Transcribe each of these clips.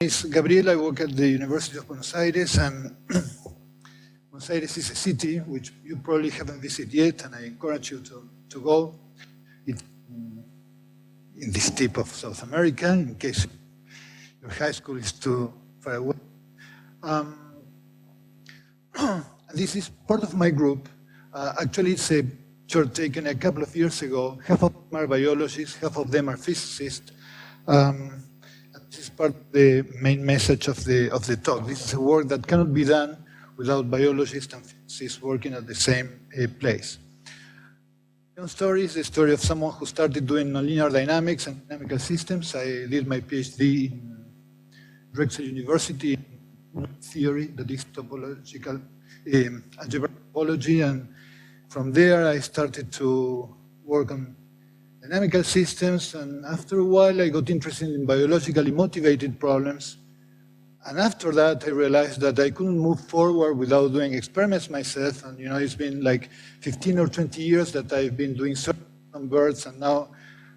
It's Gabriel. I work at the University of Buenos Aires, and Buenos Aires is a city which you probably haven't visited yet, and I encourage you to go. It's in this tip of South America, in case your high school is too far away. And this is part of my group. Actually, it's a chart taken a couple of years ago. Half of them are biologists, half of them are physicists. This is part of the main message of the talk. This is a work that cannot be done without biologists and physicists working at the same place. My own story is the story of someone who started doing nonlinear dynamics and dynamical systems. I did my PhD in Drexel University in theory, that is topological algebraic topology, and from there I started to work on dynamical systems, and after a while I got interested in biologically motivated problems. And after that I realized that I couldn't move forward without doing experiments myself, and it's been like 15 or 20 years that I've been doing research on birds, and now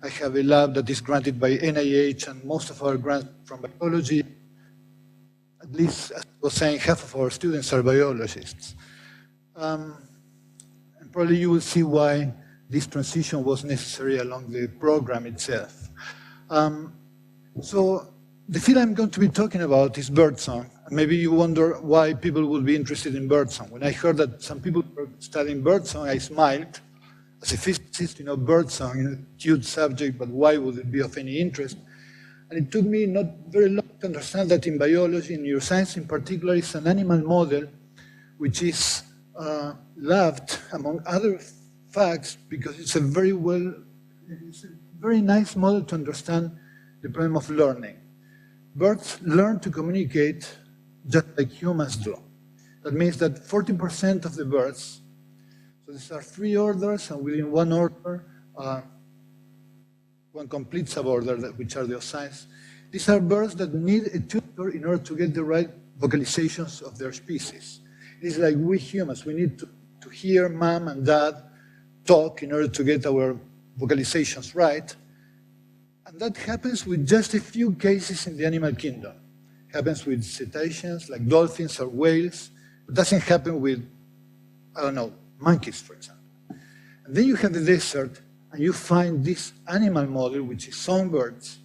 I have a lab that is granted by NIH, and most of our grants from biology. At least, as I was saying, half of our students are biologists. And probably you will see why this transition was necessary along the program itself. So the field I'm going to be talking about is birdsong. Maybe you wonder why people would be interested in birdsong. When I heard that some people were studying birdsong, I smiled. As a physicist, birdsong is a huge subject, but why would it be of any interest? And it took me not very long to understand that in biology, in neuroscience in particular, it's an animal model which is loved, among other facts, because it's a very nice model to understand the problem of learning. Birds learn to communicate just like humans do. That means that 40% of the birds, so these are 3 orders, and within one order, one complete suborder, which are the ossites. These are birds that need a tutor in order to get the right vocalizations of their species. It is like we humans, we need to hear mom and dad talk in order to get our vocalizations right. And that happens with just a few cases in the animal kingdom. It happens with cetaceans, like dolphins or whales. It doesn't happen with, I don't know, monkeys, for example. And then you have the desert, and you find this animal model, which is songbirds,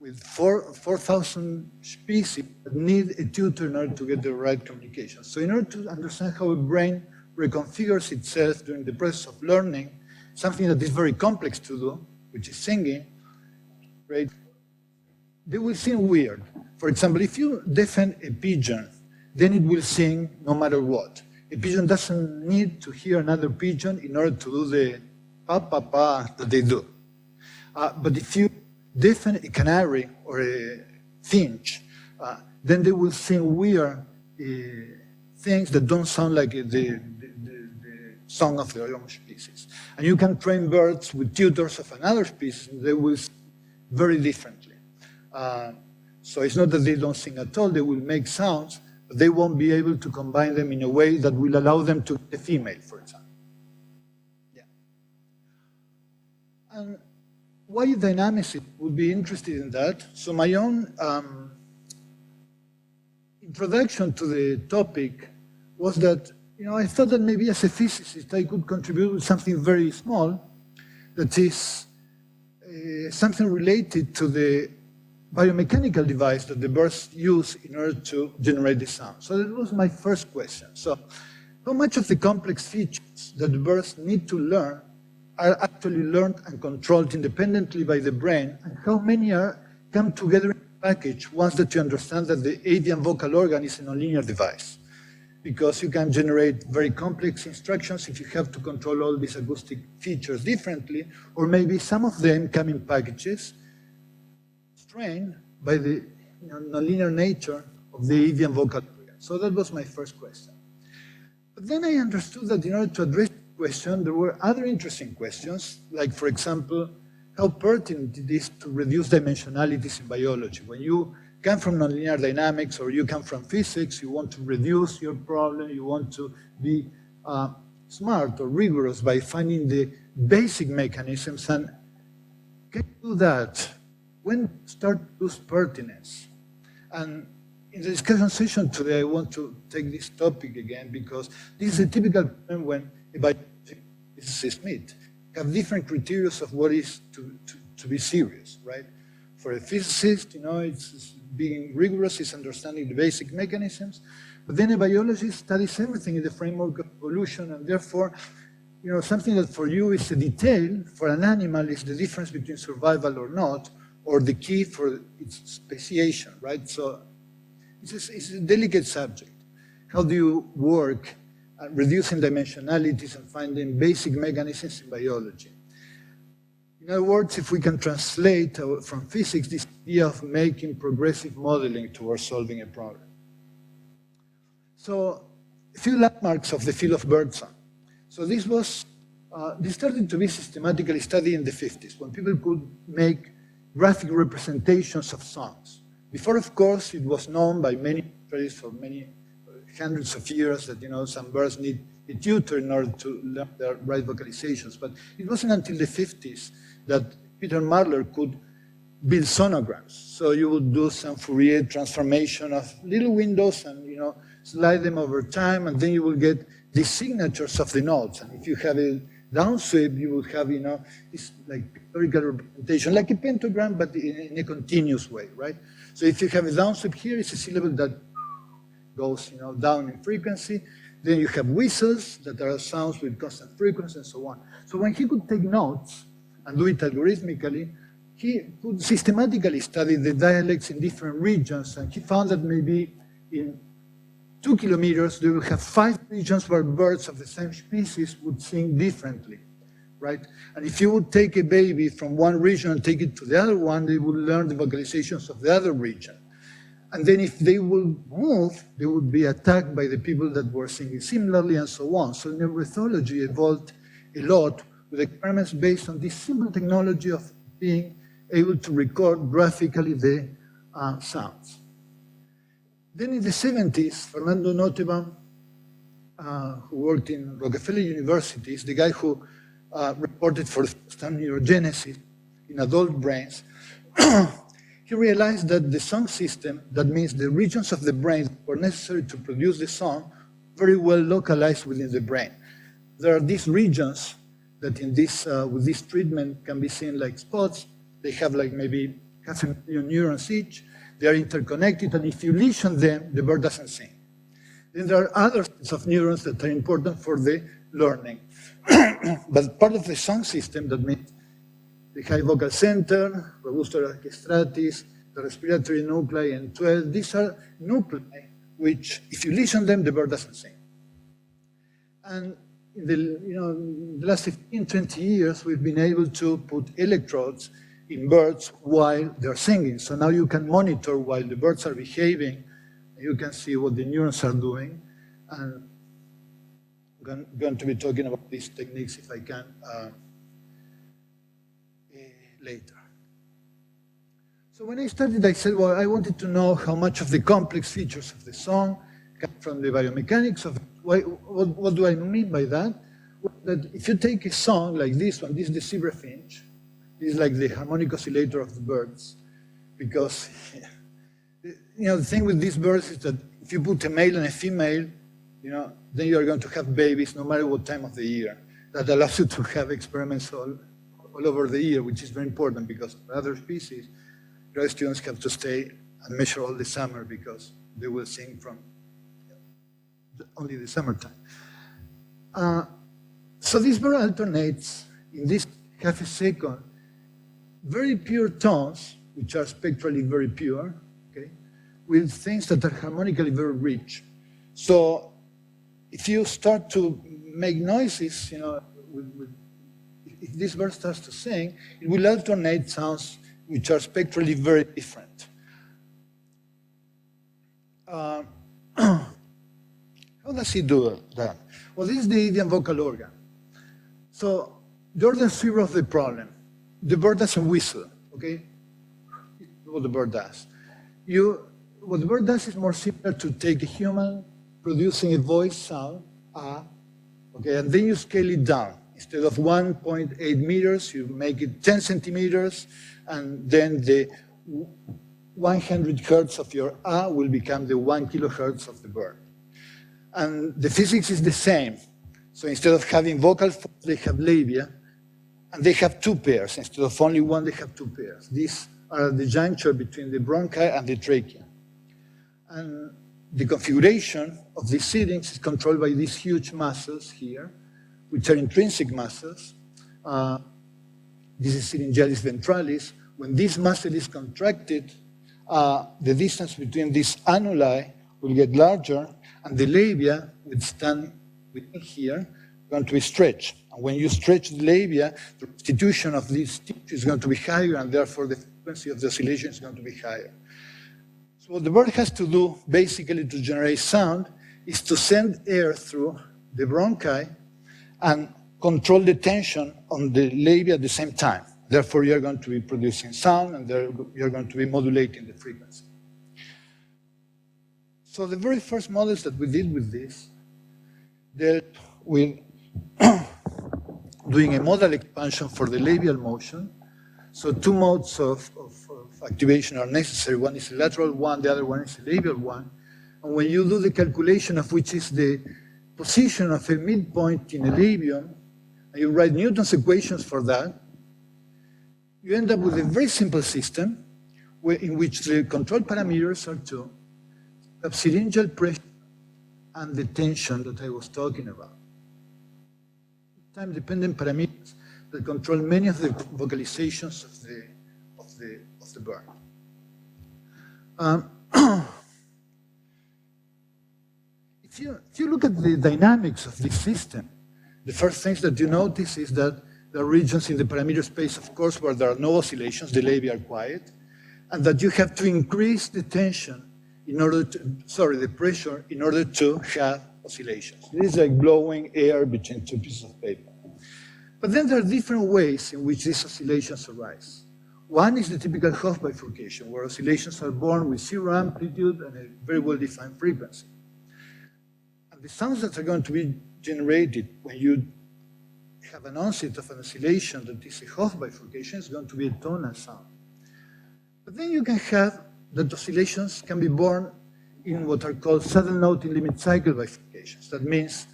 with 4,000 species that need a tutor in order to get the right communication. So in order to understand how a brain reconfigures itself during the process of learning, something that is very complex to do, which is singing, right? They will sing weird. For example, if you deafen a pigeon, then it will sing no matter what. A pigeon doesn't need to hear another pigeon in order to do the pa-pa-pa that they do. But if you deafen a canary or a finch, then they will sing weird things that don't sound like the song of their own species. And you can train birds with tutors of another species, and they will sing very differently. So it's not that they don't sing at all, they will make sounds, but they won't be able to combine them in a way that will allow them to get a female, for example. Yeah. And why dynamicists would be interested in that? So my own introduction to the topic was that I thought that maybe as a physicist I could contribute with something very small, that is something related to the biomechanical device that the birds use in order to generate the sound. So that was my first question. So how much of the complex features that the birds need to learn are actually learned and controlled independently by the brain, and how many come together in a package once that you understand that the avian vocal organ is a nonlinear device? Because you can generate very complex instructions if you have to control all these acoustic features differently, or maybe some of them come in packages trained by the nonlinear nature of the avian vocal organ. So that was my first question. But then I understood that in order to address the question, there were other interesting questions, like, for example, how pertinent it is to reduce dimensionalities in biology. When you come from nonlinear dynamics or you come from physics, you want to reduce your problem, you want to be smart or rigorous by finding the basic mechanisms. And can you do that? When start to lose pertinence? And in the discussion session today, I want to take this topic again because this is a typical problem when a biologist meet. Have different criteria of what is to be serious, right? For a physicist, it's being rigorous, it's understanding the basic mechanisms, but then a biologist studies everything in the framework of evolution, and therefore, something that for you is a detail, for an animal is the difference between survival or not, or the key for its speciation, right? So it's a delicate subject. How do you work at reducing dimensionalities and finding basic mechanisms in biology? In other words, if we can translate from physics this idea of making progressive modeling towards solving a problem. So a few landmarks of the field of birdsong. So this started to be systematically studied in the 50s, when people could make graphic representations of songs. Before, of course, it was known by many studies for many hundreds of years that some birds need a tutor in order to learn their right vocalizations. But it wasn't until the 50s that Peter Marler could build sonograms. So you would do some Fourier transformation of little windows and slide them over time, and then you will get the signatures of the notes. And if you have a downsweep, you will have this like pictorial representation, like a pentagram, but in a continuous way, right? So if you have a downsweep here, it's a syllable that goes down in frequency. Then you have whistles that are sounds with constant frequency and so on. So when he could take notes and do it algorithmically, he could systematically study the dialects in different regions, and he found that maybe in 2 kilometers, they will have 5 regions where birds of the same species would sing differently, right? And if you would take a baby from one region and take it to the other one, they would learn the vocalizations of the other region. And then if they would move, they would be attacked by the people that were singing similarly and so on. So neuroethology evolved a lot with experiments based on this simple technology of being able to record graphically the sounds. Then in the 70s, Fernando Nottebohm, who worked in Rockefeller University, is the guy who reported for the first time neurogenesis in adult brains. He realized that the song system, that means the regions of the brain that were necessary to produce the song, very well localized within the brain. There are these regions that in this, with this treatment can be seen like spots. They have like maybe 500,000 neurons each. They are interconnected, and if you lesion them, the bird doesn't sing. Then there are other sets of neurons that are important for the learning. But part of the song system, that means the high vocal center, robusta orchestratis, the respiratory nuclei, and 12, these are nuclei which, if you lesion them, the bird doesn't sing. And in the last 15, 20 years, we've been able to put electrodes in birds while they're singing. So now you can monitor while the birds are behaving, you can see what the neurons are doing. And I'm going to be talking about these techniques, if I can, later. So when I started, I said, well, I wanted to know how much of the complex features of the song come from the biomechanics of it. What do I mean by that? Well, that if you take a song like this one, this is the zebra finch, this is like the harmonic oscillator of the birds, because the thing with these birds is that if you put a male and a female, then you are going to have babies no matter what time of the year. That allows you to have experiments all over the year, which is very important because for other species, grad students have to stay and measure all the summer because they will sing from only the summertime. So this bird alternates in this half a second very pure tones, which are spectrally very pure, okay, with things that are harmonically very rich. So if you start to make noises, if this bird starts to sing, it will alternate sounds which are spectrally very different. How does he do that? Well, this is the avian vocal organ. So the order 0 of the problem. The bird doesn't whistle, okay? What the bird does. What the bird does is more similar to take a human producing a voice sound, okay, and then you scale it down. Instead of 1.8 meters, you make it 10 centimeters, and then the 100 hertz of your A will become the 1 kilohertz of the bird. And the physics is the same. So instead of having vocal folds, they have labia, and they have two pairs. Instead of only one, they have two pairs. These are the juncture between the bronchi and the trachea. And the configuration of the syrinx is controlled by these huge muscles here, which are intrinsic muscles. This is syringalis ventralis. When this muscle is contracted, the distance between these annuli will get larger, and the labia will stand within here, going to be stretched. And when you stretch the labia, the restitution of this tissue is going to be higher, and therefore the frequency of the oscillation is going to be higher. So what the bird has to do, basically, to generate sound is to send air through the bronchi and control the tension on the labia at the same time. Therefore, you're going to be producing sound, and you're going to be modulating the frequency. So the very first models that we did with this dealt with doing a modal expansion for the labial motion. So two modes of activation are necessary. One is a lateral one, the other one is a labial one. And when you do the calculation of which is the position of a midpoint in a labium, and you write Newton's equations for that, you end up with a very simple system in which the control parameters are two, of syringeal pressure and the tension that I was talking about. Time-dependent parameters that control many of the vocalizations of the bird. If you look at the dynamics of this system, the first things that you notice is that there are regions in the parameter space, of course, where there are no oscillations, the labia are quiet, and that you have to increase the tension in order to, the pressure in order to have oscillations. It is like blowing air between two pieces of paper. But then there are different ways in which these oscillations arise. One is the typical Hopf bifurcation, where oscillations are born with zero amplitude and a very well-defined frequency. And the sounds that are going to be generated when you have an onset of an oscillation that is a Hopf bifurcation is going to be a tonal sound. But then you can have that oscillations can be born in what are called saddle note in limit cycle bifurcations. That means,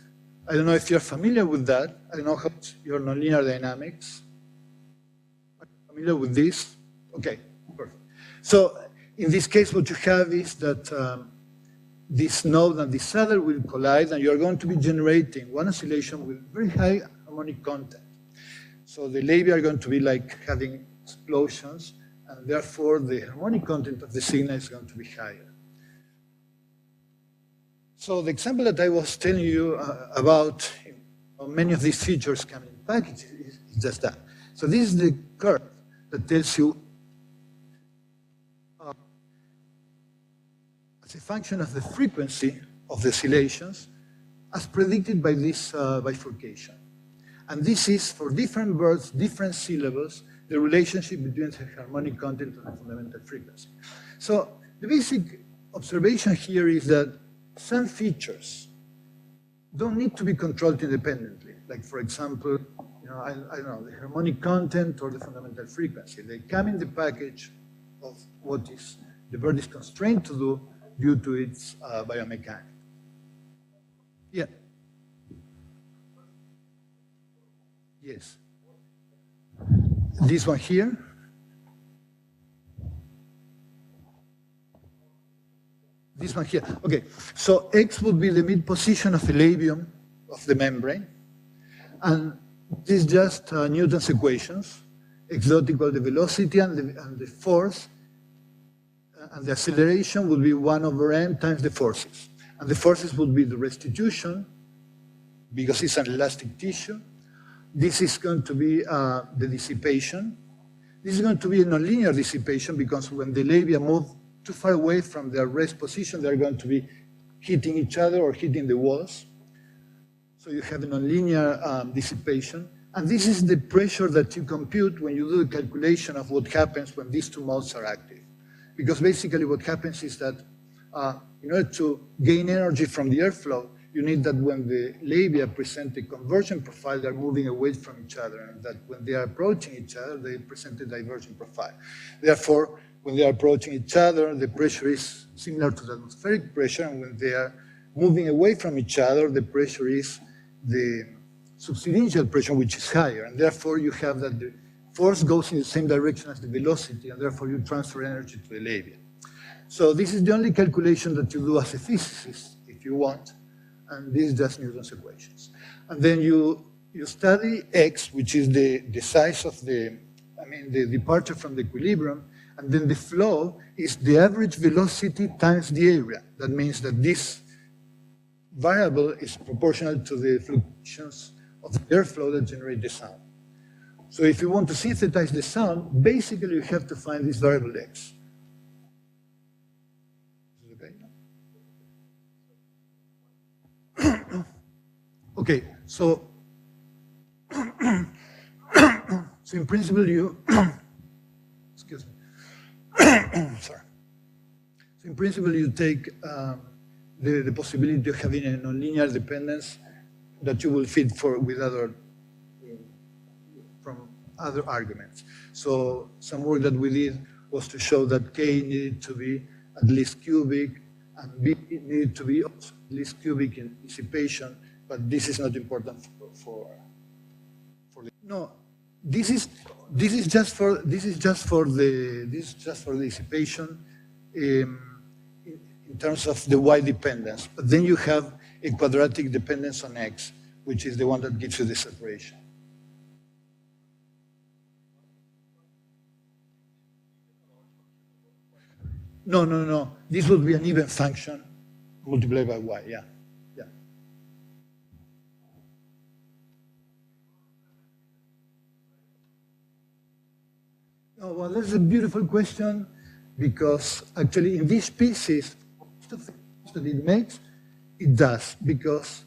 I don't know if you're familiar with that. I don't know how your nonlinear dynamics. Are you familiar with this? Okay, perfect. So in this case, what you have is that this node and this saddle will collide, and you're going to be generating one oscillation with very high harmonic content. So the labia are going to be like having explosions, and therefore the harmonic content of the signal is going to be higher. So the example that I was telling you about, many of these features come in packages, is just that. So this is the curve that tells you as a function of the frequency of the oscillations as predicted by this bifurcation. And this is, for different birds, different syllables, the relationship between the harmonic content and the fundamental frequency. So the basic observation here is that some features don't need to be controlled independently. Like, for example, I don't know, the harmonic content or the fundamental frequency. They come in the package of what is the bird is constrained to do due to its biomechanics. Yeah. Yes. This one here. This one here. Okay, so X would be the mid position of the labium of the membrane. And this is just Newton's equations. X dot equal the velocity and the force. And the acceleration would be 1 over m times the forces. And the forces would be the restitution, because it's an elastic tissue. This is going to be the dissipation. This is going to be a nonlinear dissipation, because when the labia move too far away from their rest position, they're going to be hitting each other or hitting the walls. So you have a nonlinear dissipation. And this is the pressure that you compute when you do the calculation of what happens when these two modes are active. Because basically what happens is that in order to gain energy from the airflow, you need that when the labia present a convergent profile, they're moving away from each other, and that when they are approaching each other, they present a divergent profile. Therefore, when they are approaching each other, the pressure is similar to the atmospheric pressure, and when they are moving away from each other, the pressure is the subsidential pressure, which is higher, and therefore you have that the force goes in the same direction as the velocity, and therefore you transfer energy to the labia. So this is the only calculation that you do as a physicist, if you want, and this is just Newton's equations. And then you study x, which is the size of the departure from the equilibrium, and then the flow is the average velocity times the area. That means that this variable is proportional to the fluctuations of the airflow that generate the sound. So if you want to synthesize the sound, basically you have to find this variable x. Okay, so in principle you, excuse me, sorry. So in principle you take the possibility of having a nonlinear dependence that you will fit with from other arguments. So some work that we did was to show that K needed to be at least cubic and B needed to be also at least cubic in dissipation, but this is not important for no. This is just for the dissipation in terms of the Y dependence. But then you have a quadratic dependence on X, which is the one that gives you the separation. No. This would be an even function multiplied by Y, yeah. Oh, well, that's a beautiful question, because actually in these species, most of the things that it makes, it does, because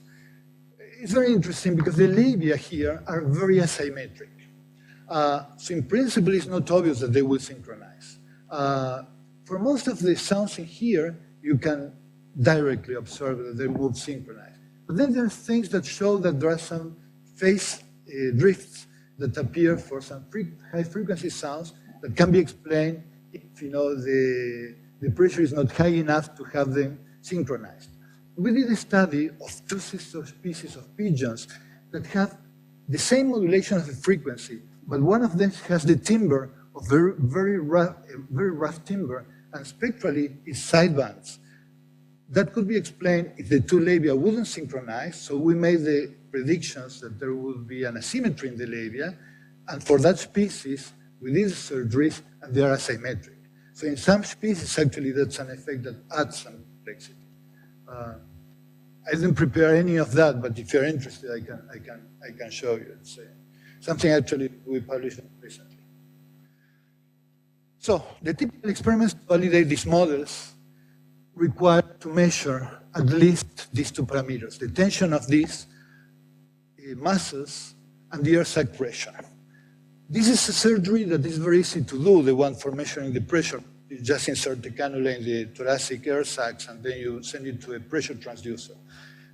it's very interesting, because the labia here are very asymmetric. So in principle, it's not obvious that they will synchronize. For most of the sounds in here, you can directly observe that they move synchronized. But then there's things that show that there are some phase drifts that appear for some high frequency sounds that can be explained if the pressure is not high enough to have them synchronized. We did a study of two sister species of pigeons that have the same modulation of the frequency, but one of them has the timbre of very rough timbre, and spectrally it's sidebands. That could be explained if the two labia wouldn't synchronize, so we made the predictions that there would be an asymmetry in the labia, and for that species, we did surgeries, and they are asymmetric. So in some species, actually, that's an effect that adds some complexity. I didn't prepare any of that, but if you're interested, I can show you. It's something actually we published recently. So the typical experiments to validate these models require to measure at least these two parameters, the tension of these masses and the air sac pressure. This is a surgery that is very easy to do, the one for measuring the pressure. You just insert the cannula in the thoracic air sacs, and then you send it to a pressure transducer.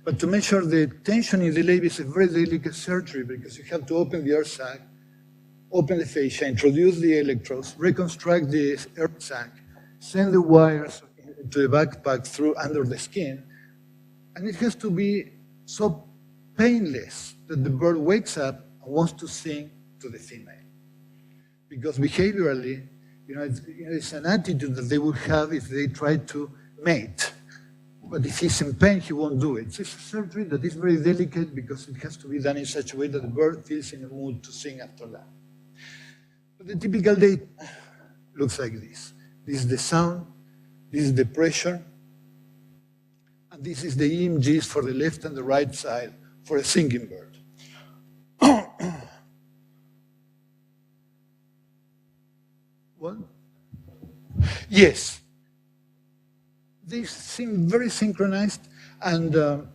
But to measure the tension in the labia is a very delicate surgery, because you have to open the air sac, open the fascia, introduce the electrodes, reconstruct the air sac, send the wires to the backpack through under the skin, and it has to be so painless that the bird wakes up and wants to sing to the female. Because behaviorally, it's an attitude that they would have if they try to mate. But if he's in pain, he won't do it. It's a surgery that is very delicate, because it has to be done in such a way that the bird feels in a mood to sing after that. But the typical data looks like this. This is the sound, this is the pressure, and this is the EMGs for the left and the right side for a singing bird. What? Yes. They seem very synchronized, and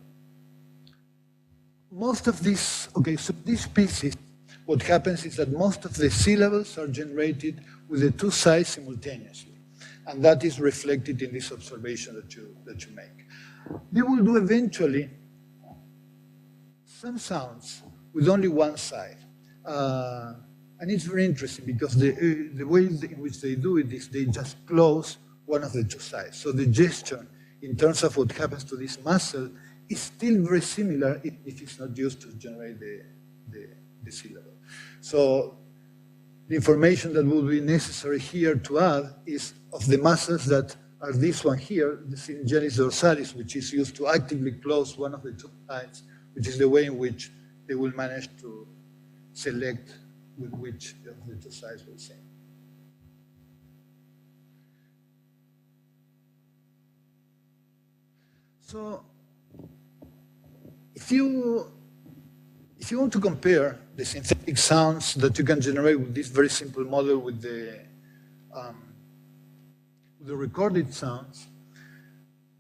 most of these, okay, so these species, what happens is that most of the syllables are generated with the two sides simultaneously, and that is reflected in this observation that you make. They will do eventually some sounds with only one side. And it's very interesting because the way in which they do it is they just close one of the two sides. So the gesture, in terms of what happens to this muscle, is still very similar if it's not used to generate the syllable. So the information that will be necessary here to add is of the muscles that are this one here, the syrinx dorsalis, which is used to actively close one of the two sides, which is the way in which they will manage to select with which of the two sides will sing. So if you want to compare the synthetic sounds that you can generate with this very simple model with the recorded sounds,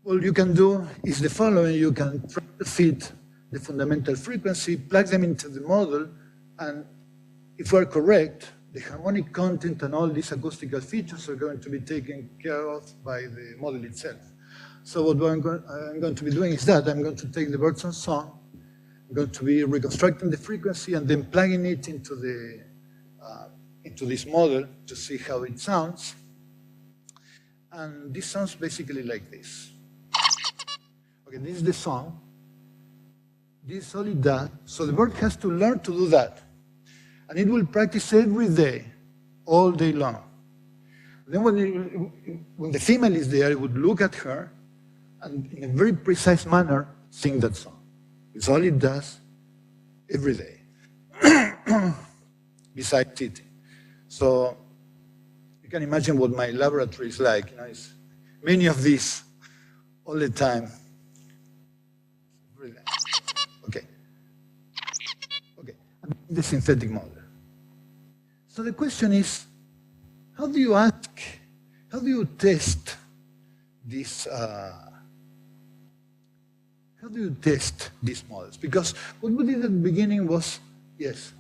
all you can do is the following. You can try to fit the fundamental frequency, plug them into the model, and if we're correct, the harmonic content and all these acoustical features are going to be taken care of by the model itself. So what I'm going to be doing is that I'm going to take the birdsong song, I'm going to be reconstructing the frequency and then plugging it into this model to see how it sounds. And this sounds basically like this. Okay, this is the song. This is all it does. So the bird has to learn to do that. And it will practice every day, all day long. Then when the female is there, it would look at her and in a very precise manner sing that song. It's all it does every day, besides eating. So you can imagine what my laboratory is like. You know, it's many of these all the time. Okay. Okay. The synthetic model. So the question is, how do you test this? How do you test these models? Because what we did at the beginning was, yes.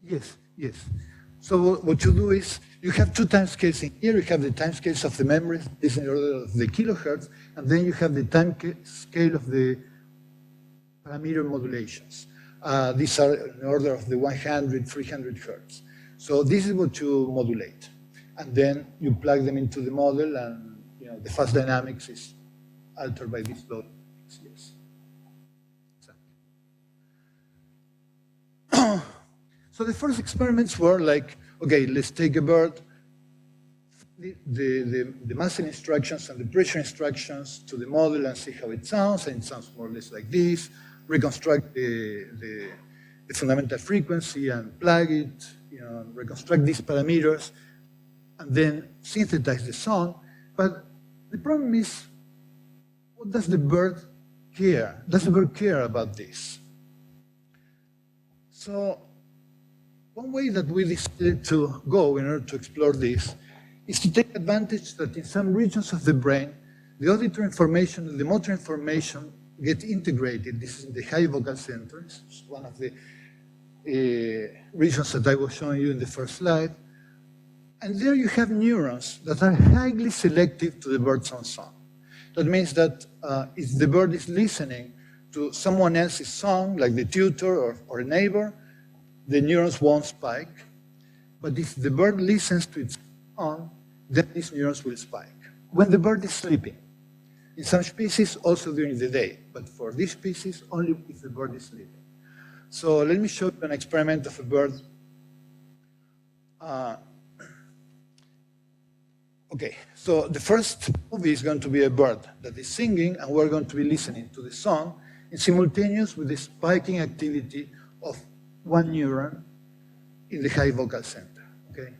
Yes, yes. So what you do is, you have two time scales in here. You have the time scales of the memory, this in the order of the kilohertz, and then you have the time scale of the parameter modulations. These are in order of the 100, 300 hertz. So this is what you modulate. And then you plug them into the model, and the fast dynamics is altered by this load. Yes. Exactly. So the first experiments were like, okay, let's take a bird, the muscle instructions and the pressure instructions to the model and see how it sounds, and it sounds more or less like this. Reconstruct the fundamental frequency and plug it, reconstruct these parameters, and then synthesize the song. But the problem is, what does the bird care? Does the bird care about this? So one way that we decided to go in order to explore this is to take advantage that in some regions of the brain, the auditory information and the motor information get integrated. This is in the high vocal centers. It's one of the regions that I was showing you in the first slide. And there you have neurons that are highly selective to the birdsong song. That means that if the bird is listening to someone else's song, like the tutor or a neighbor, the neurons won't spike. But if the bird listens to its song, then these neurons will spike. When the bird is sleeping, in some species, also during the day, but for this species, only if the bird is sleeping. So let me show you an experiment of a bird. Okay, so the first movie is going to be a bird that is singing, and we're going to be listening to the song in simultaneous with the spiking activity of one neuron in the high vocal center, okay?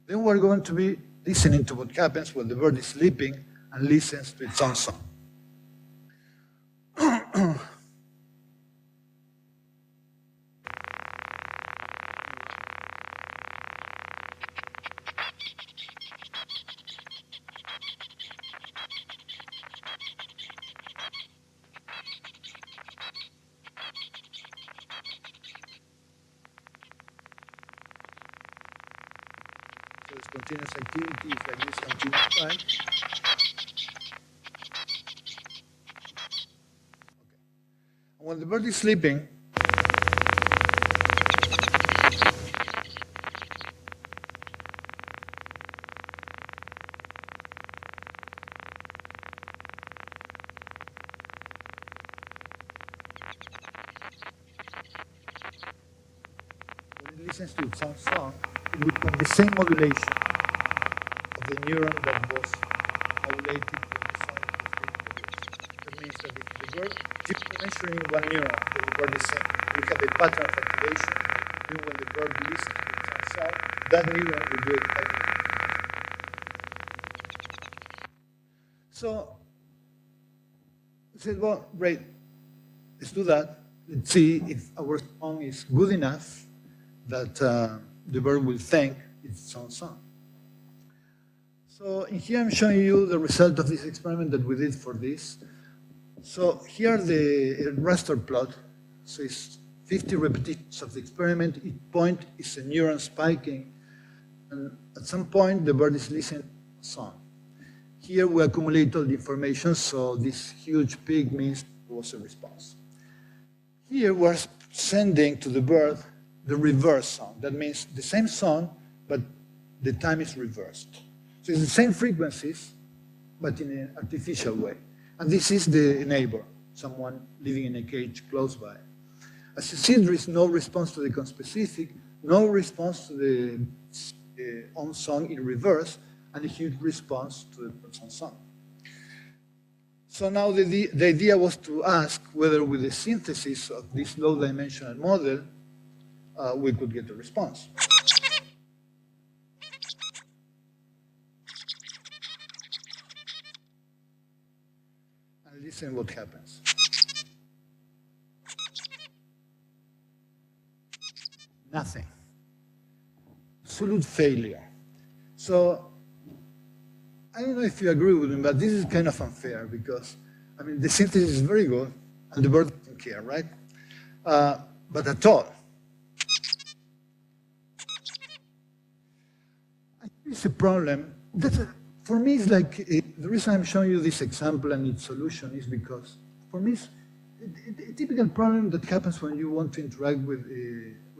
Then we're going to be listening to what happens when the bird is sleeping and listens to its own song. So it's continuous activity, it's like this continuous spike. while the bird is sleeping, listens to its own song, it will have the same modulation of the neuron that was modulated when the song was being produced. That means that if the bird keeps measuring one neuron, the bird is saying, we have a pattern of activation, even when the bird listens to its own song, that neuron will do it every time. So, I said, well, great, let's do that. Let's see if our song is good enough that the bird will think its own song. So in here I'm showing you the result of this experiment that we did for this. So here the raster plot, so it's 50 repetitions of the experiment. Each point is a neuron spiking, and at some point the bird is listening to a song. Here we accumulate all the information, so this huge peak means there was a response. Here we're sending to the bird the reverse song. That means the same song, but the time is reversed. So it's the same frequencies, but in an artificial way. And this is the neighbor, someone living in a cage close by. As you see, there is no response to the conspecific, no response to the own song in reverse, and a huge response to the person's song. So now the idea was to ask whether with the synthesis of this low-dimensional model, we could get a response. And listen what happens. Nothing. Absolute failure. So, I don't know if you agree with me, but this is kind of unfair because, I mean, the synthesis is very good and the bird doesn't care, right? But at all. It's a problem. For me, it's like the reason I'm showing you this example and its solution is because for me, it's a typical problem that happens when you want to interact with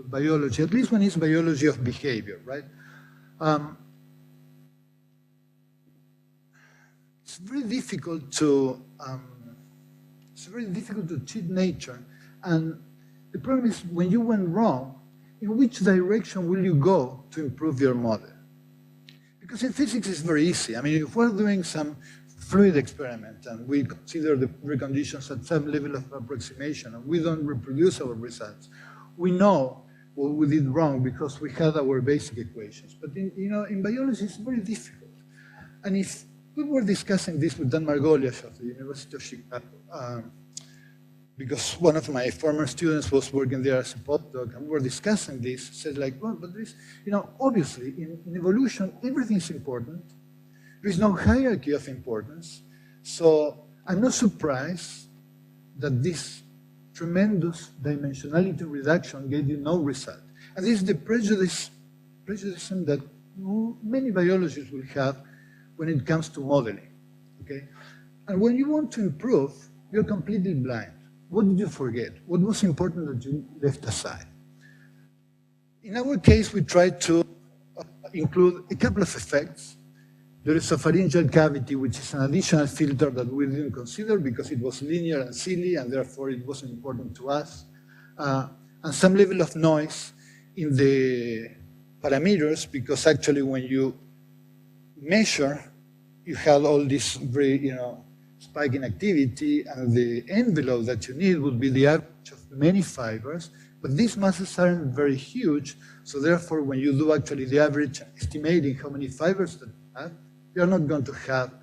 biology, at least when it's biology of behavior, right? It's very difficult to cheat nature, and the problem is when you went wrong, in which direction will you go to improve your model? Because in physics, it's very easy. I mean, if we're doing some fluid experiment and we consider the preconditions at some level of approximation and we don't reproduce our results, we know what we did wrong because we had our basic equations. But in biology, it's very difficult. And if we were discussing this with Dan Margoliath of the University of Chicago, because one of my former students was working there as a postdoc, and we were discussing this, said like, well, but this, obviously in evolution, everything is important. There is no hierarchy of importance. So I'm not surprised that this tremendous dimensionality reduction gave you no result. And this is the prejudice that many biologists will have when it comes to modeling, okay? And when you want to improve, you're completely blind. What did you forget? What was important that you left aside? In our case, we tried to include a couple of effects. There is a pharyngeal cavity, which is an additional filter that we didn't consider because it was linear and silly, and therefore it wasn't important to us. And some level of noise in the parameters, because actually when you measure, you have all this very, spike in activity, and the envelope that you need would be the average of many fibers, but these masses aren't very huge, so therefore when you do actually the average estimating how many fibers that you have, you're not going to have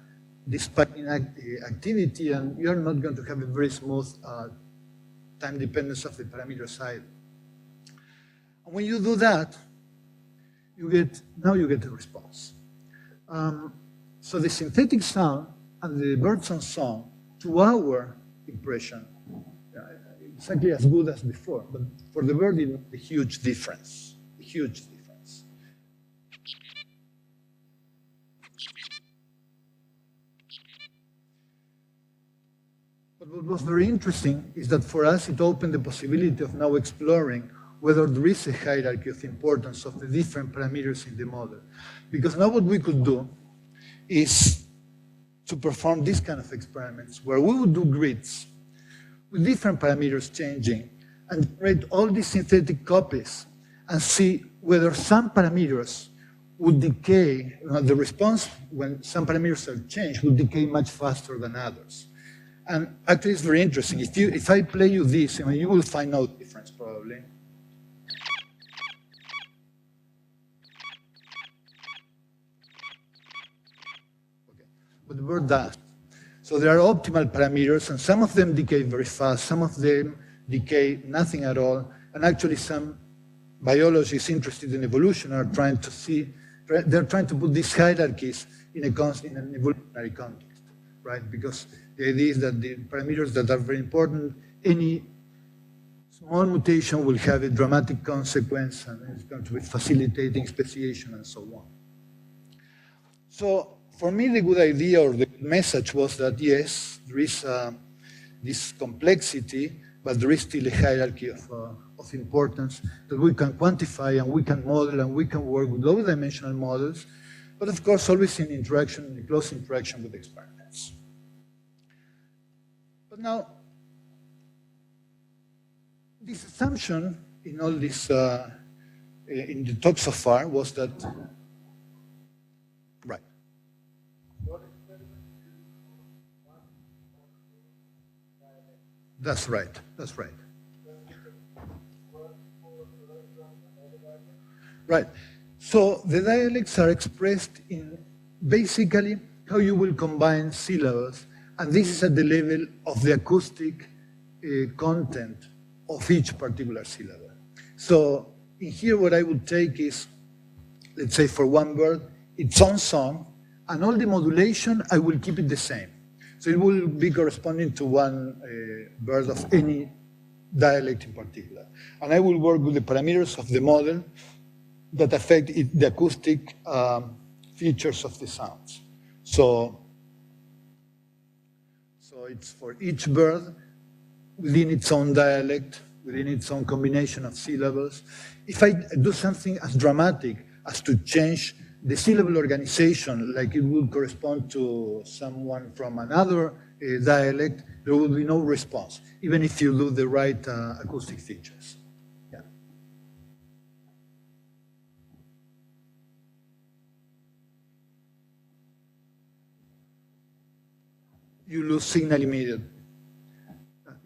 this spike in activity, and you're not going to have a very smooth time dependence of the parameter side. And when you do that, now you get a response. So the synthetic sound and the birdsong song, to our impression, exactly as good as before, but for the bird, it's a huge difference, a huge difference. But what was very interesting is that for us it opened the possibility of now exploring whether there is a hierarchy of importance of the different parameters in the model. Because now what we could do is to perform this kind of experiments where we would do grids with different parameters changing and generate all these synthetic copies and see whether some parameters would decay, the response when some parameters are changed would decay much faster than others. And actually it's very interesting. If I play you this, you will find no difference probably. Okay. But the bird does. So there are optimal parameters, and some of them decay very fast, some of them decay nothing at all, and actually some biologists interested in evolution are trying to see, they're trying to put these hierarchies in an evolutionary context, right? Because the idea is that the parameters that are very important, any small mutation will have a dramatic consequence, and it's going to be facilitating speciation and so on. So for me, the good idea or the message was that yes, there is this complexity, but there is still a hierarchy of importance that we can quantify and we can model and we can work with low-dimensional models, but of course always in interaction, in close interaction with experiments. But now, this assumption in all this, in the talk so far was that, right. That's right, that's right. Right, so the dialects are expressed in basically how you will combine syllables, and this is at the level of the acoustic content of each particular syllable. So in here what I would take is, let's say for one bird, its own song, and all the modulation I will keep it the same. So it will be corresponding to one bird of any dialect in particular. And I will work with the parameters of the model that affect the acoustic features of the sounds. So it's for each bird within its own dialect, within its own combination of syllables. If I do something as dramatic as to change the syllable organization, like it would correspond to someone from another dialect, there will be no response, even if you do the right acoustic features. Yeah. You lose signal immediately.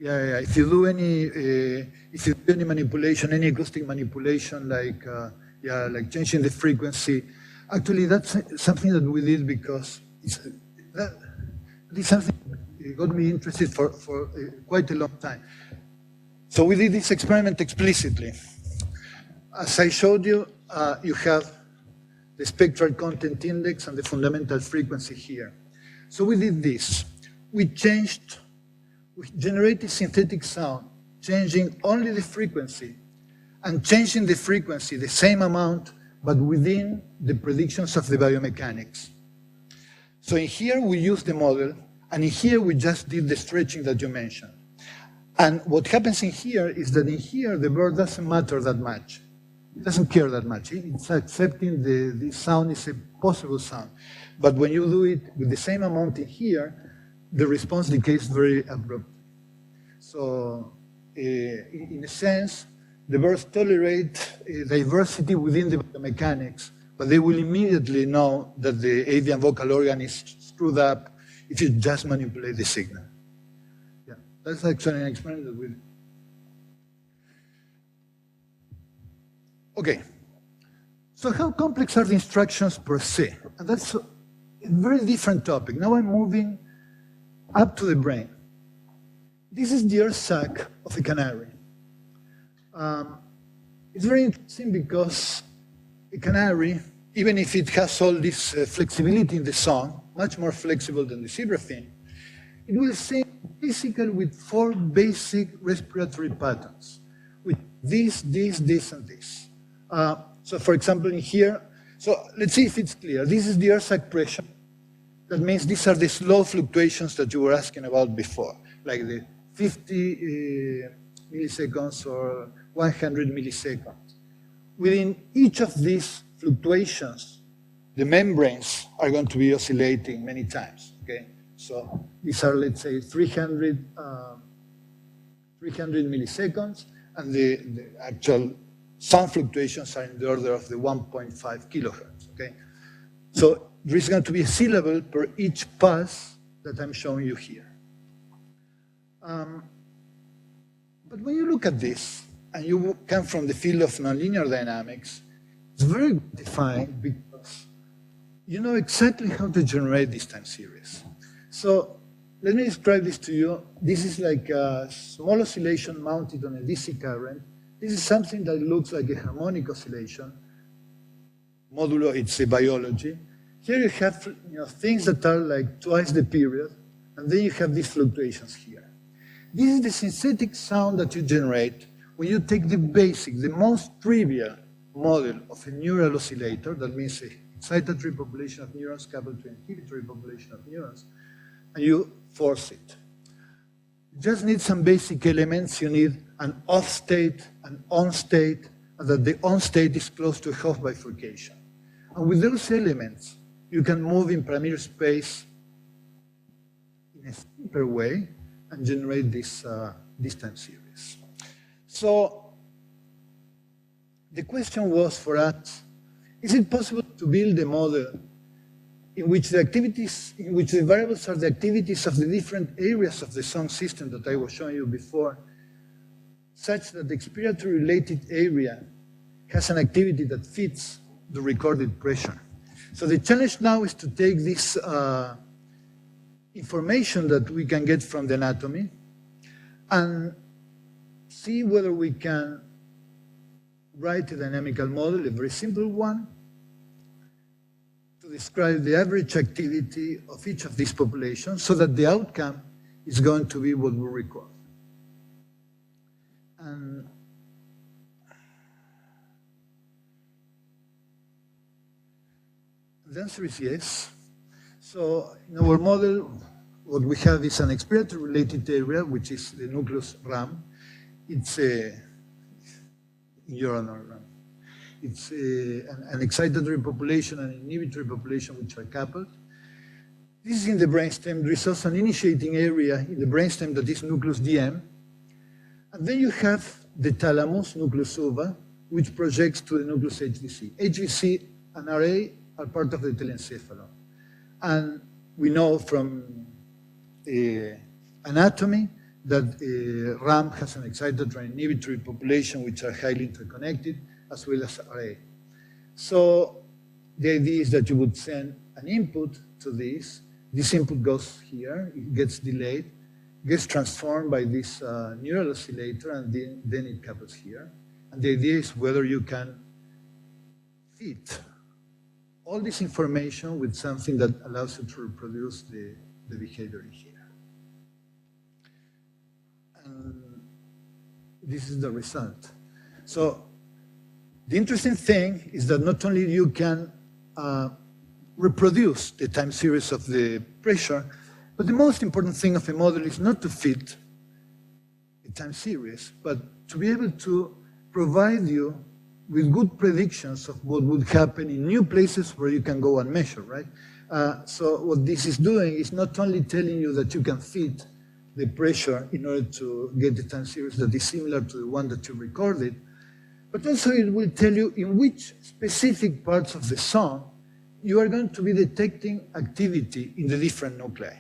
Yeah. If you do any manipulation, any acoustic manipulation, like changing the frequency. Actually, that's something that we did because this is something that got me interested for quite a long time. So we did this experiment explicitly. As I showed you, you have the spectral content index and the fundamental frequency here. So we did this. We generated synthetic sound, changing only the frequency, and changing the frequency the same amount, but within the predictions of the biomechanics. So in here we used the model, and in here we just did the stretching that you mentioned. And what happens in here is that in here the bird doesn't matter that much. It doesn't care that much. It's accepting the sound is a possible sound. But when you do it with the same amount in here, the response decays very abruptly. So in a sense, the birds tolerate diversity within the biomechanics, but they will immediately know that the avian vocal organ is screwed up if you just manipulate the signal. Yeah, that's actually an experiment that we. Okay, so how complex are the instructions per se? And that's a very different topic. Now I'm moving up to the brain. This is the ear sac of a canary. It's very interesting because a canary, even if it has all this flexibility in the song, much more flexible than the zebrafin, it will sing basically with 4 basic respiratory patterns, with this, and this. So for example, in here, so let's see if it's clear. This is the ear sac pressure. That means these are the slow fluctuations that you were asking about before. like the 50 milliseconds or 100 milliseconds. Within each of these fluctuations, the membranes are going to be oscillating many times, okay? So these are, let's say, 300 milliseconds, and the actual sound fluctuations are in the order of the 1.5 kilohertz, okay? So there is going to be a syllable per each pulse that I'm showing you here. But when you look at this, and you come from the field of nonlinear dynamics, it's very defined because you know exactly how to generate this time series. So let me describe this to you. This is like a small oscillation mounted on a DC current. This is something that looks like a harmonic oscillation. Modulo, it's a biology. Here you have things that are like twice the period, and then you have these fluctuations here. This is the synthetic sound that you generate when you take the basic, the most trivial model of a neural oscillator, that means a excitatory population of neurons coupled to an inhibitory population of neurons, and you force it. You just need some basic elements. You need an off state, an on state, and that the on state is close to a Hopf bifurcation. And with those elements, you can move in parameter space in a simpler way and generate this time series. So the question was for us, is it possible to build a model in which the activities, in which the variables are the activities of the different areas of the sound system that I was showing you before, such that the expiratory related area has an activity that fits the recorded pressure? So the challenge now is to take this information that we can get from the anatomy and see whether we can write a dynamical model, a very simple one, to describe the average activity of each of these populations so that the outcome is going to be what we record. And the answer is yes. So in our model, what we have is an expiratory related area, which is the nucleus RAM. It's a neuronal RAM. It's an excitatory population and an inhibitory population which are coupled. This is in the brainstem. There is also an initiating area in the brainstem that is nucleus DM. And then you have the thalamus, nucleus uva, which projects to the nucleus HVC. HVC and RA are part of the telencephalon. And we know from anatomy that RAM has an excitatory and inhibitory population which are highly interconnected, as well as RA. So the idea is that you would send an input to this. This input goes here, it gets delayed, gets transformed by this neural oscillator, and then it couples here. And the idea is whether you can fit all this information with something that allows you to reproduce the behavior in here. And this is the result. So the interesting thing is that not only you can reproduce the time series of the pressure, but the most important thing of a model is not to fit a time series, but to be able to provide you with good predictions of what would happen in new places where you can go and measure, right? So what this is doing is not only telling you that you can fit the pressure in order to get the time series that is similar to the one that you recorded, but also it will tell you in which specific parts of the song you are going to be detecting activity in the different nuclei.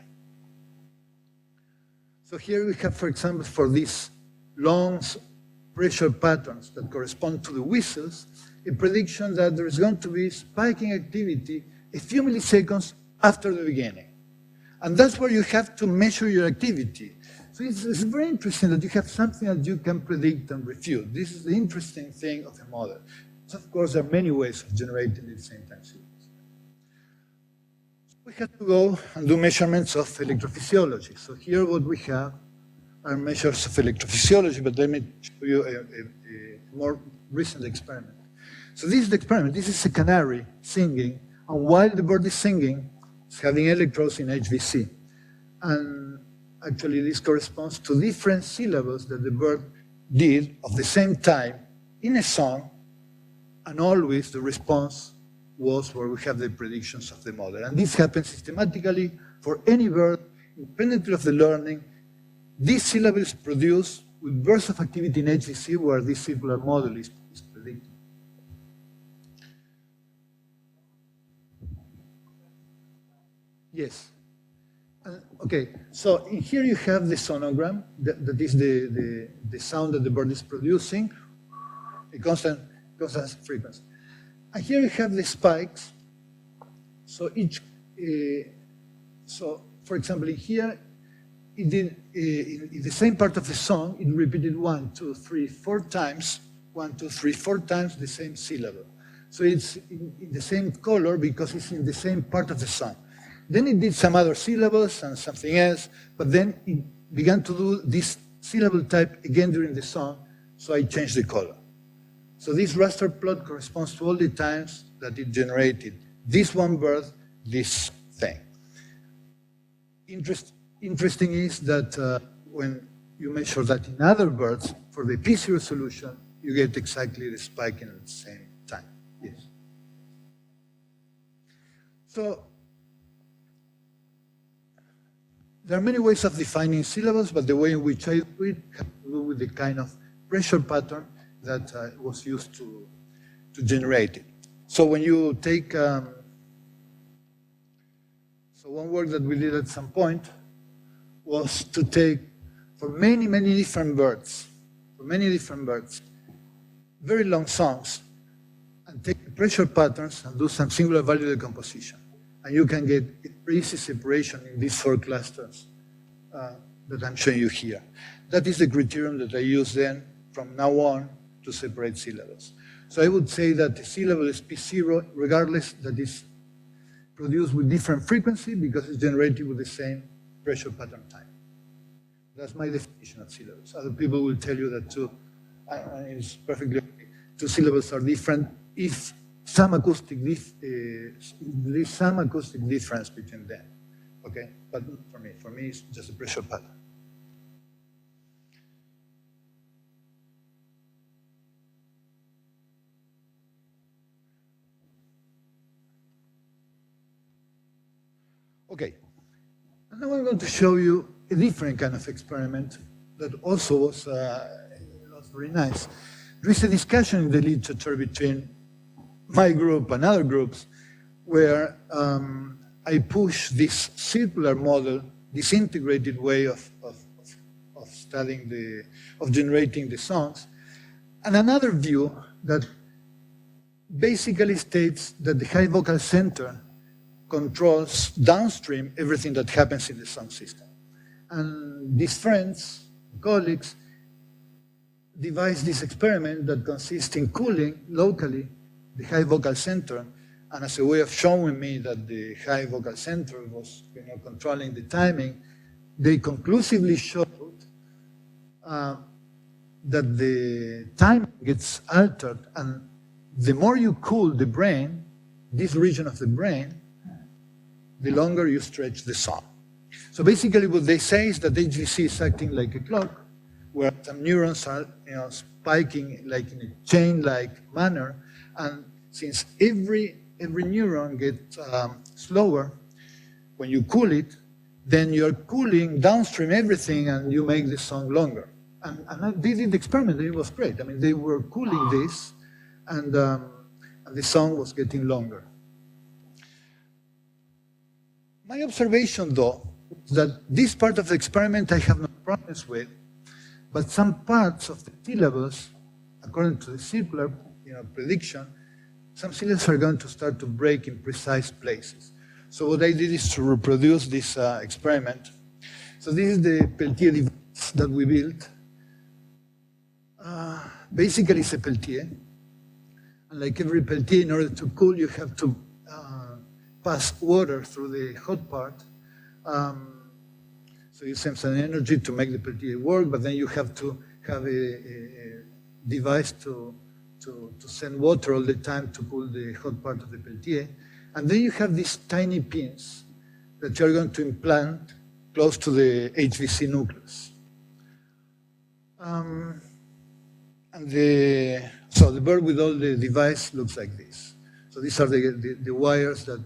So here we have, for example, for these long pressure patterns that correspond to the whistles, a prediction that there is going to be spiking activity a few milliseconds after the beginning. And that's where you have to measure your activity. So it's very interesting that you have something that you can predict and refute. This is the interesting thing of a model. So of course, there are many ways of generating the same time series. We have to go and do measurements of electrophysiology. So here what we have are measures of electrophysiology, but let me show you a more recent experiment. So this is the experiment. This is a canary singing, and while the bird is singing, it's having electrodes in HVC. And actually this corresponds to different syllables that the bird did of the same time in a song, and always the response was where we have the predictions of the model. And this happens systematically for any bird, independently of the learning. This syllable is produced with bursts of activity in HDC where this circular model is predicted. Yes. Okay, so in here you have the sonogram, that is the sound that the bird is producing, a constant frequency. And here you have the spikes. So so for example, here, it did, in the same part of the song, it repeated 1, 2, 3, 4 times, 1, 2, 3, 4 times the same syllable. So it's in the same color because it's in the same part of the song. Then it did some other syllables and something else, but then it began to do this syllable type again during the song, so I changed the color. So this raster plot corresponds to all the times that it generated this one bird, this thing. Interesting is that when you measure that in other birds, for the P0 solution, you get exactly the spike in the same time. Yes. So there are many ways of defining syllables, but the way in which I do it has to do with the kind of pressure pattern that was used to generate it. So when you take, so one work that we did at some point was to take, for many different birds, very long songs, and take the pressure patterns and do some singular value decomposition. And you can get a pretty easy separation in these 4 clusters that I'm showing you here. That is the criterion that I use then from now on to separate syllables. So I would say that the syllable is P0, regardless that is produced with different frequency because it's generated with the same pressure pattern time. That's my definition of syllables. Other people will tell you that too. It's perfectly okay. 2 syllables are different if some acoustic there's some acoustic difference between them. Okay, but for me it's just a pressure pattern. Okay, and now I'm going to show you a different kind of experiment that also was very nice. There is a discussion in the literature between my group and other groups where I push this circular model, this integrated way of studying of generating the songs, and another view that basically states that the high vocal center controls downstream everything that happens in the sound system. And these friends, colleagues, devised this experiment that consists in cooling locally the high vocal center, and as a way of showing me that the high vocal center was controlling the timing, they conclusively showed that the time gets altered, and the more you cool the brain, this region of the brain, the longer you stretch the song. So basically what they say is that HVC is acting like a clock, where some neurons are spiking like in a chain-like manner, and since every neuron gets slower, when you cool it, then you're cooling downstream everything and you make the song longer. And they did the experiment, and it was great. I mean, they were cooling this, and the song was getting longer. My observation, though, is that this part of the experiment I have no problems with, but some parts of the syllables, according to the circular prediction, some syllables are going to start to break in precise places. So what I did is to reproduce this experiment. So this is the Peltier device that we built. Basically, it's a Peltier. And like every Peltier, in order to cool, you have to pass water through the hot part. So you send some energy to make the Peltier work, but then you have to have a device to send water all the time to cool the hot part of the Peltier. And then you have these tiny pins that you're going to implant close to the HVC nucleus. So the bird with all the device looks like this. So these are the wires that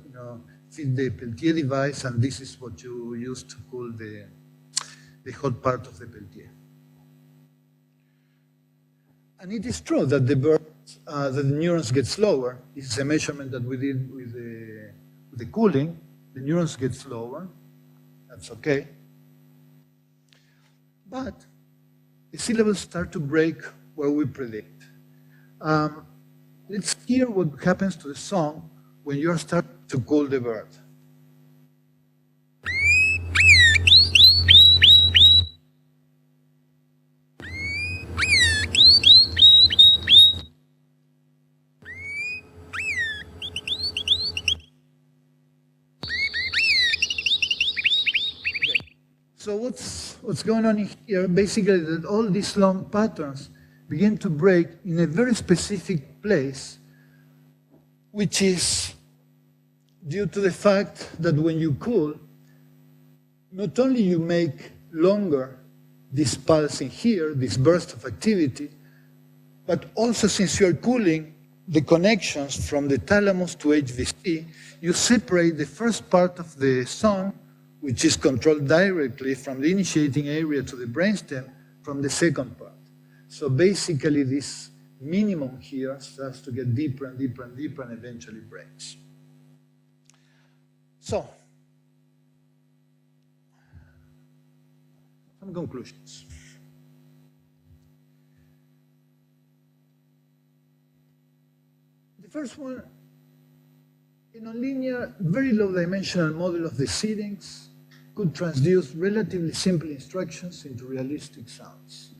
feed the Peltier device, and this is what you use to cool the hot part of the Peltier. And it is true that that the neurons get slower. This is a measurement that we did with the cooling. The neurons get slower. That's okay. But the sea levels start to break where we predict. Let's hear what happens to the song when you start to cool the bird. So what's going on here? Basically, that all these long patterns begin to break in a very specific place, which is due to the fact that when you cool, not only you make longer this pulse in here, this burst of activity, but also since you're cooling the connections from the thalamus to HVC, you separate the first part of the song, which is controlled directly from the initiating area to the brainstem, from the second part. So basically this minimum here starts to get deeper and deeper and deeper and eventually breaks. So, some conclusions. The first one, a nonlinear, very low dimensional model of the syrinx could transduce relatively simple instructions into realistic sounds.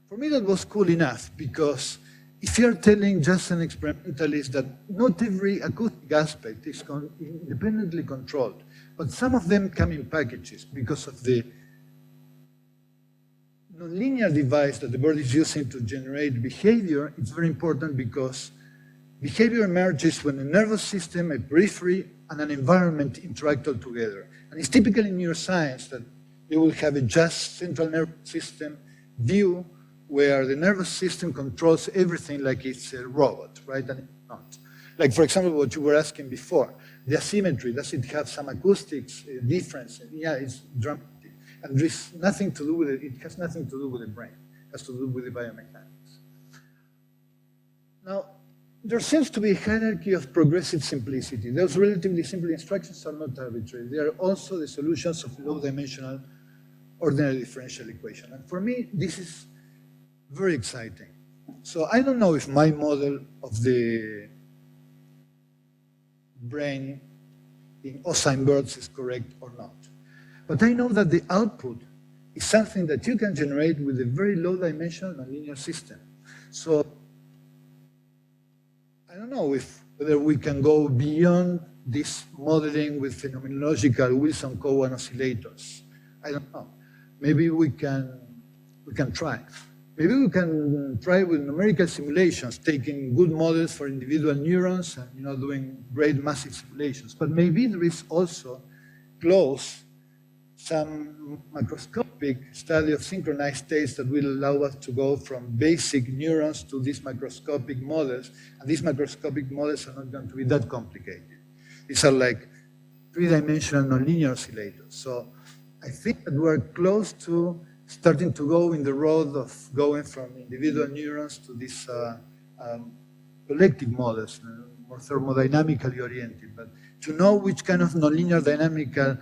For me, that was cool enough, because if you're telling just an experimentalist that not every acoustic aspect is independently controlled, but some of them come in packages because of the nonlinear device that the bird is using to generate behavior, it's very important because behavior emerges when a nervous system, a periphery, and an environment interact all together. And it's typical in neuroscience that you will have a just central nervous system view where the nervous system controls everything like it's a robot, right? And it's not. Like, for example, what you were asking before, the asymmetry, does it have some acoustics difference? Yeah, it's dramatic. And there's nothing to do with it. It has nothing to do with the brain. It has to do with the biomechanics. Now, there seems to be a hierarchy of progressive simplicity. Those relatively simple instructions are not arbitrary. They are also the solutions of low-dimensional ordinary differential equation. And for me, this is very exciting. So I don't know if my model of the brain in ocine birds is correct or not. But I know that the output is something that you can generate with a very low-dimensional nonlinear system. So I don't know whether we can go beyond this modeling with phenomenological Wilson-Cowan oscillators. I don't know. Maybe we can try. Maybe we can try with numerical simulations, taking good models for individual neurons and doing great massive simulations. But maybe there is also close some macroscopic study of synchronized states that will allow us to go from basic neurons to these macroscopic models. And these macroscopic models are not going to be that complicated. These are like three-dimensional nonlinear oscillators. So I think that we're close to starting to go in the road of going from individual neurons to these collective models, more thermodynamically oriented. But to know which kind of nonlinear dynamical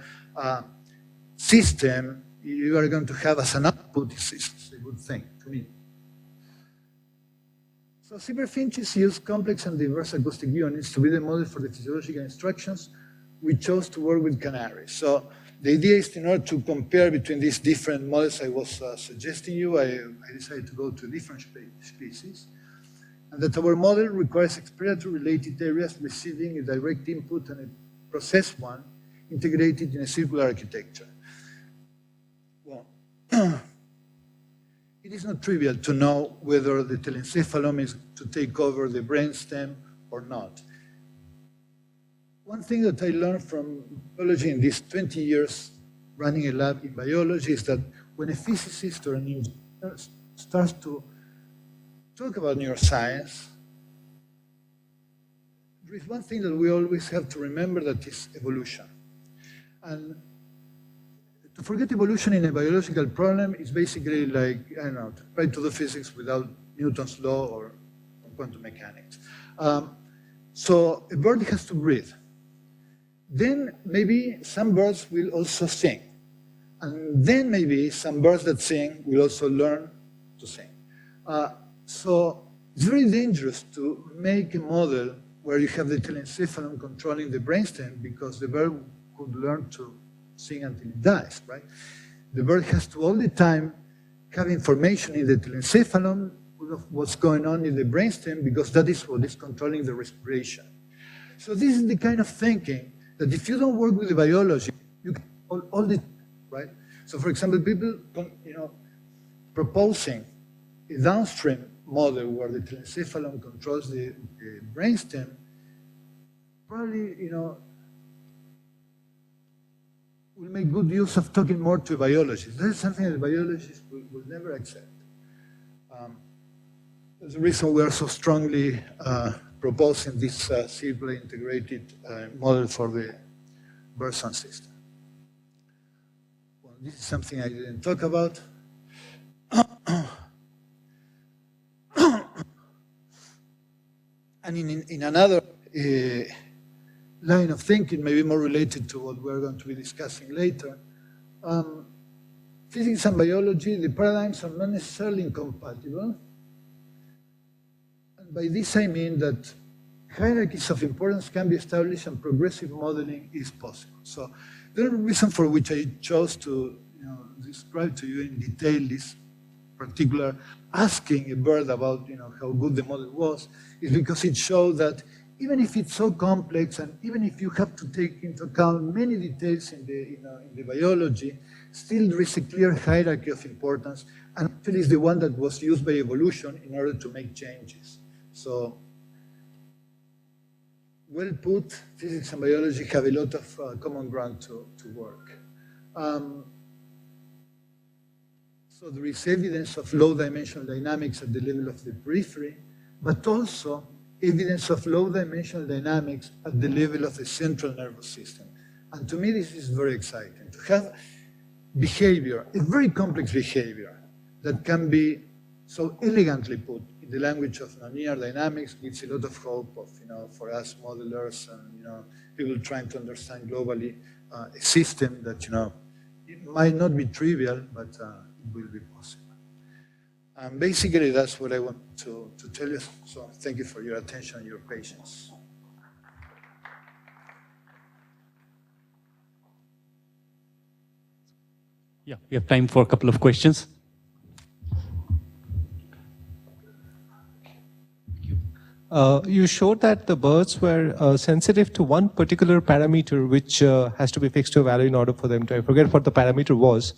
system you are going to have as an output is a good thing to me. So cyberfinches use complex and diverse acoustic units to be the model for the physiological instructions. We chose to work with canaries. So the idea is, in order to compare between these different models I was suggesting you, I decided to go to different species, and that our model requires expiratory related areas receiving a direct input and a processed one integrated in a circular architecture. Well, it is not trivial to know whether the telencephalon is to take over the brainstem or not. One thing that I learned from biology in these 20 years running a lab in biology is that when a physicist or an engineer starts to talk about neuroscience, there is one thing that we always have to remember, that is evolution. And to forget evolution in a biological problem is basically like, I don't know, to try to do physics without Newton's law or quantum mechanics. So a bird has to breathe. Then maybe some birds will also sing. And then maybe some birds that sing will also learn to sing. So it's very dangerous to make a model where you have the telencephalon controlling the brainstem, because the bird could learn to sing until it dies, right? The bird has to all the time have information in the telencephalon of what's going on in the brainstem, because that is what is controlling the respiration. So this is the kind of thinking that if you don't work with the biology, you can all the time, right? So for example, people, proposing a downstream model where the telencephalon controls the brainstem, probably, will make good use of talking more to biologists. That is something that biologists will never accept. That's the reason we are so strongly proposing this circular integrated model for the birdsong system. Well, this is something I didn't talk about. And in another line of thinking, maybe more related to what we're going to be discussing later, physics and biology, the paradigms are not necessarily incompatible. And by this I mean that hierarchies of importance can be established and progressive modeling is possible. So the reason for which I chose to describe to you in detail this particular asking a bird about how good the model was is because it showed that even if it's so complex and even if you have to take into account many details in the biology, still there is a clear hierarchy of importance, and actually is the one that was used by evolution in order to make changes. So, well put, physics and biology have a lot of common ground to work. So there is evidence of low-dimensional dynamics at the level of the periphery, but also evidence of low-dimensional dynamics at the level of the central nervous system. And to me, this is very exciting, to have behavior, a very complex behavior, that can be so elegantly put in the language of nonlinear dynamics, gives a lot of hope of, for us modelers and, people trying to understand globally a system that, it might not be trivial, but it will be possible. And basically, that's what I want to tell you. So thank you for your attention and your patience. Yeah, we have time for a couple of questions. You showed that the birds were sensitive to one particular parameter which has to be fixed to a value in order for them to, I forget what the parameter was,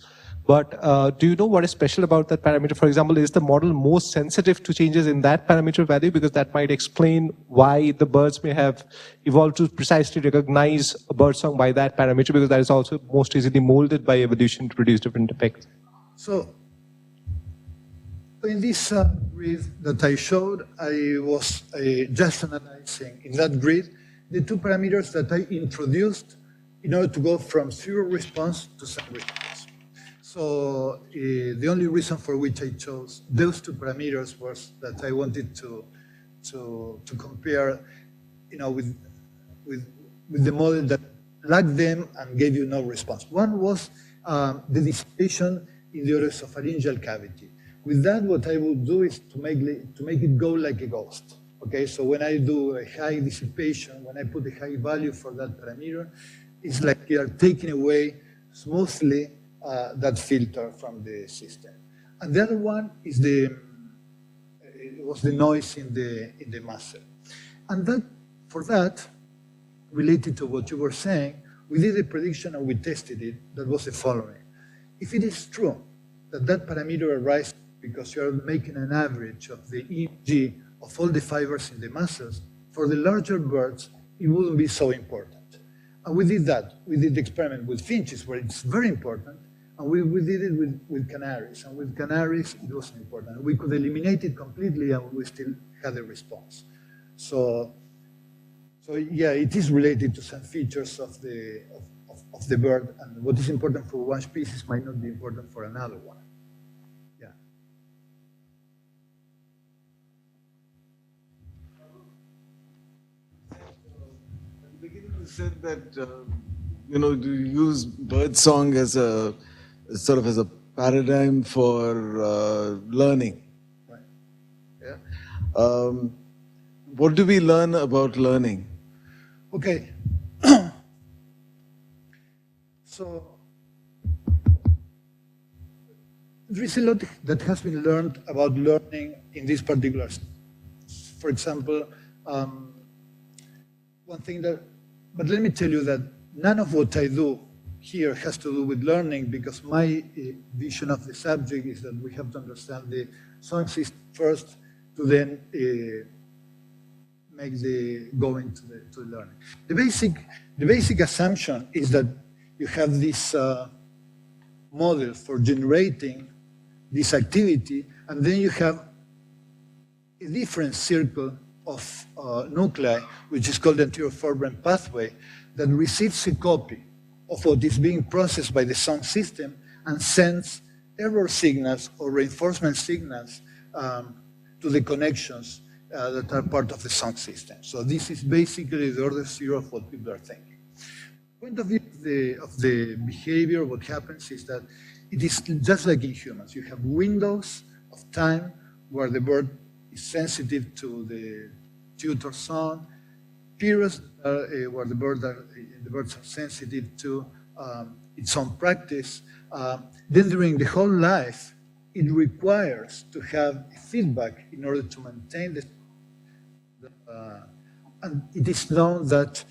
but do you know what is special about that parameter? For example, is the model most sensitive to changes in that parameter value? Because that might explain why the birds may have evolved to precisely recognize a birdsong by that parameter, because that is also most easily molded by evolution to produce different effects. So, in this grid that I showed, I was just analyzing in that grid the two parameters that I introduced in order to go from zero response to some response. So the only reason for which I chose those two parameters was that I wanted to compare, with the model that lacked them and gave you no response. One was the dissipation in the oropharyngeal cavity. With that, what I would do is to make it go like a ghost. Okay, so when I do a high dissipation, when I put a high value for that parameter, it's like you are taking away smoothly that filter from the system. And the other one is was the noise in the muscle. And for that, related to what you were saying, we did a prediction and we tested it. That was the following. If it is true that parameter arises because you are making an average of the EMG of all the fibers in the muscles, for the larger birds, it wouldn't be so important. And we did that. We did the experiment with finches, where it's very important, and we did it with canaries. And with canaries, it wasn't important. We could eliminate it completely, and we still had a response. So yeah, it is related to some features of the bird, and what is important for one species might not be important for another one. Yeah. At the beginning, you said that you use birdsong as a sort of as a paradigm for learning. Right. Yeah. What do we learn about learning? Okay. So there is a lot that has been learned about learning in this particular. For example, one thing but let me tell you that none of what I do here has to do with learning, because my vision of the subject is that we have to understand the sound system first to then make the go into the learning. The basic assumption is that you have this model for generating this activity, and then you have a different circle of nuclei, which is called the anterior forebrain pathway, that receives a copy of what is being processed by the sound system and sends error signals or reinforcement signals to the connections that are part of the sound system. So this is basically the order zero of what people are thinking. Point of view of the behavior, what happens is that it is just like in humans. You have windows of time where the bird is sensitive to the tutor sound, periods where the birds are sensitive to its own practice. Then during the whole life, it requires to have feedback in order to maintain the and it is known that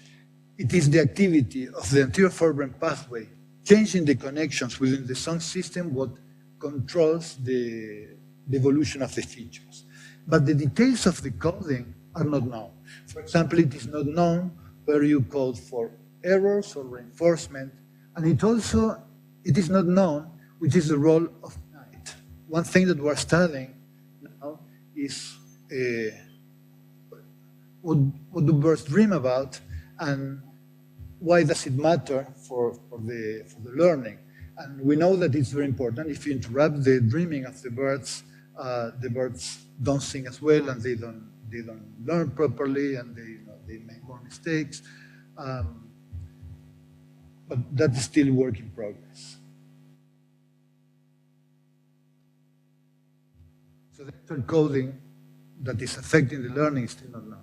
it is the activity of the anterior forebrain pathway, changing the connections within the sound system, what controls the evolution of the features. But the details of the coding are not known. For example, it is not known where you code for errors or reinforcement, and it is not known which is the role of night. One thing that we're studying now is what do birds dream about, and why does it matter for the learning? And we know that it's very important. If you interrupt the dreaming of the birds don't sing as well, and they don't learn properly, and they make more mistakes. But that is still work in progress. So the actual coding that is affecting the learning is still not known.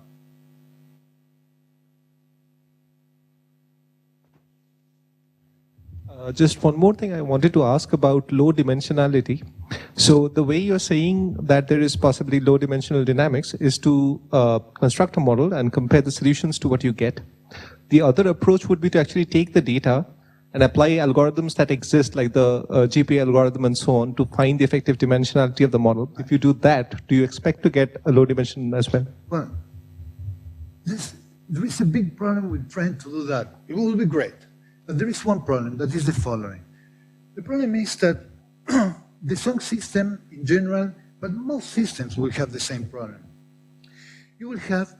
Just one more thing I wanted to ask about low dimensionality. So the way you're saying that there is possibly low dimensional dynamics is to construct a model and compare the solutions to what you get. The other approach would be to actually take the data and apply algorithms that exist, like the GPA algorithm and so on, to find the effective dimensionality of the model. If you do that, do you expect to get a low dimension as well? Well, there is a big problem with trying to do that. It will be great. But there is one problem, that is the following. The problem is that the sound system in general, but most systems will have the same problem. You will have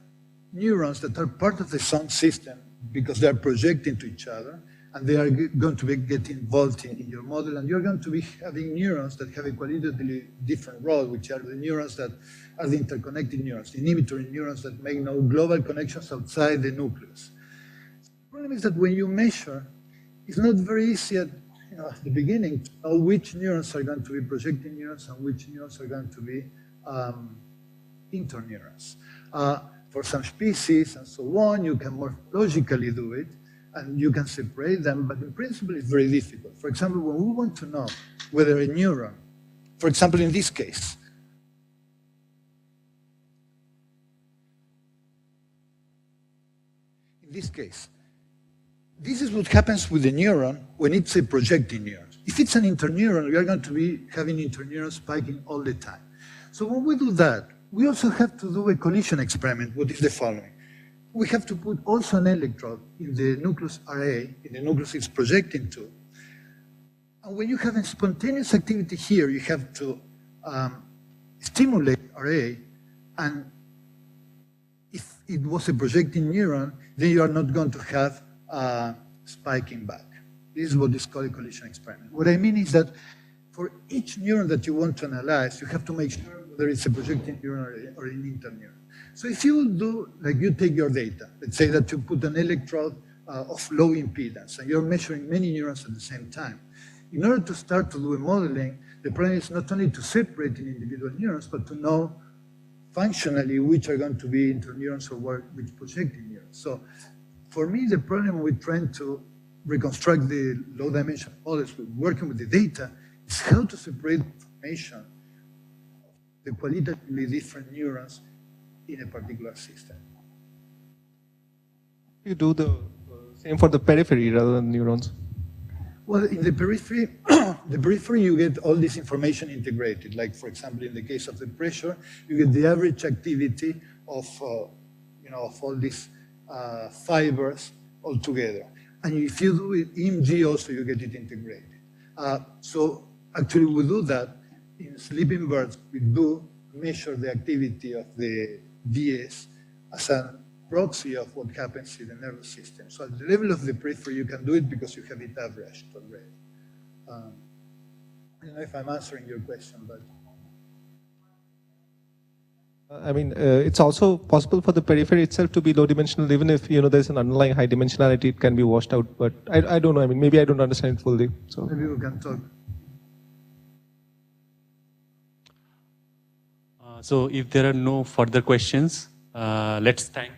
neurons that are part of the sound system because they are projecting to each other, and they are going to get involved in your model, and you're going to be having neurons that have a qualitatively different role, which are the neurons that are the interconnected neurons, the inhibitory neurons that make no global connections outside the nucleus. The problem is that when you measure, it's not very easy at the beginning to know which neurons are going to be projecting neurons and which neurons are going to be interneurons. For some species and so on, you can morphologically do it, and you can separate them, but in principle it's very difficult. For example, when we want to know whether a neuron, for example in this case, this is what happens with the neuron when it's a projecting neuron. If it's an interneuron, we are going to be having interneurons spiking all the time. So when we do that, we also have to do a collision experiment, what is the following. we have to put also an electrode in the nucleus array, in the nucleus it's projecting to. And when you have a spontaneous activity here, you have to stimulate array, and if it was a projecting neuron, then you are not going to have spiking back. This is what is called a collision experiment. What I mean is that for each neuron that you want to analyze, you have to make sure whether it's a projecting neuron or an interneuron. So if you do, like you take your data, let's say that you put an electrode of low impedance, and you're measuring many neurons at the same time. In order to start to do a modeling, the problem is not only to separate in individual neurons, but to know functionally which are going to be interneurons or which projecting neurons. So for me, the problem with trying to reconstruct the low-dimension models with working with the data is how to separate information, the qualitatively different neurons in a particular system. You do the same for the periphery rather than neurons. Well, in the periphery, you get all this information integrated. Like, for example, in the case of the pressure, you get the average activity of, of all these fibers all together. And if you do it EMG also, you get it integrated. So actually, we do that in sleeping birds. We do measure the activity of the DS as a proxy of what happens in the nervous system. So at the level of the periphery, you can do it because you have it averaged already. I don't know if I'm answering your question, but... I mean, it's also possible for the periphery itself to be low-dimensional, even if, there's an underlying high dimensionality, it can be washed out. But I don't know. I mean, maybe I don't understand it fully. So maybe we can talk. So if there are no further questions, let's thank